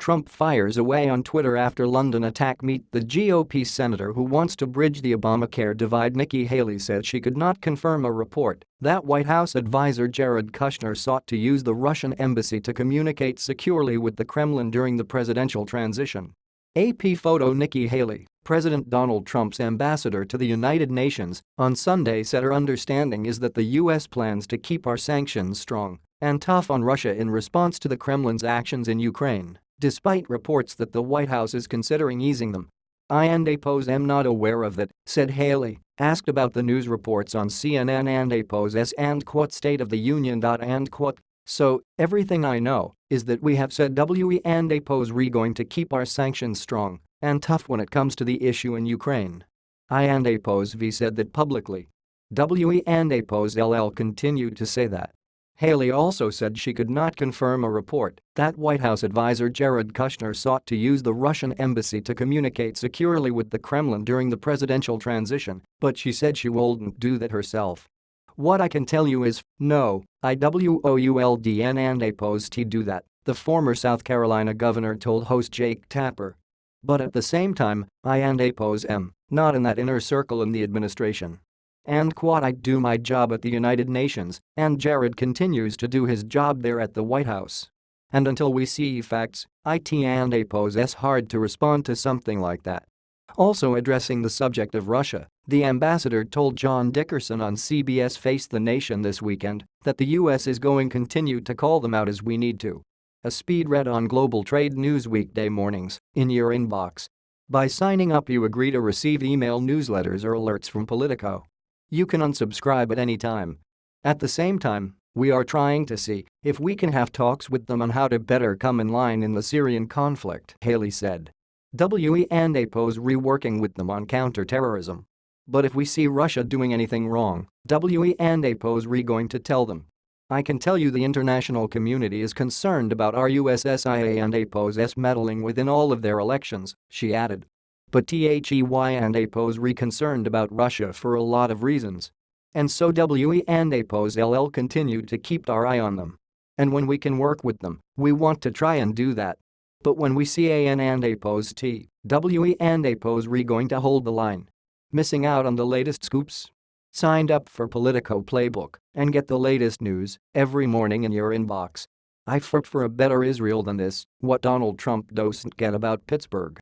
Trump fires away on Twitter after London attack. Meet the GOP senator who wants to bridge the Obamacare divide. Nikki Haley said she could not confirm a report that White House advisor Jared Kushner sought to use the Russian embassy to communicate securely with the Kremlin during the presidential transition. AP photo. Nikki Haley, President Donald Trump's ambassador to the United Nations, on Sunday said her understanding is that the U.S. plans to keep our sanctions strong and tough on Russia in response to the Kremlin's actions in Ukraine, despite reports that the White House is considering easing them. I am not aware of that, said Haley, asked about the news reports on CNN and State of the Union. So, everything I know is that we have said we're going to keep our sanctions strong and tough when it comes to the issue in Ukraine. We said that publicly. LL continued to say that. Haley also said she could not confirm a report that White House advisor Jared Kushner sought to use the Russian embassy to communicate securely with the Kremlin during the presidential transition, but she said she wouldn't do that herself. What I can tell you is, no, I wouldn't do that, the former South Carolina governor told host Jake Tapper. But at the same time, I am not in that inner circle in the administration. I do my job at the United Nations, and Jared continues to do his job there at the White House. And until we see facts, it's hard to respond to something like that. Also addressing the subject of Russia, the ambassador told John Dickerson on CBS Face the Nation this weekend that the U.S. is going to continue to call them out as we need to. A speed read on Global Trade News weekday mornings, in your inbox. By signing up, you agree to receive email newsletters or alerts from Politico. You can unsubscribe at any time. At the same time, we are trying to see if we can have talks with them on how to better come in line in the Syrian conflict, Haley said. Reworking with them on counter-terrorism. But if we see Russia doing anything wrong, we're going to tell them. I can tell you the international community is concerned about our USSIA and APOS meddling within all of their elections, she added. But THEY concerned about Russia for a lot of reasons. And so LL continued to keep our eye on them. And when we can work with them, we want to try and do that. But when we see we're going to hold the line. Missing out on the latest scoops? Signed up for Politico Playbook and get the latest news every morning in your inbox. I fought for a better Israel than this, what Donald Trump doesn't get about Pittsburgh.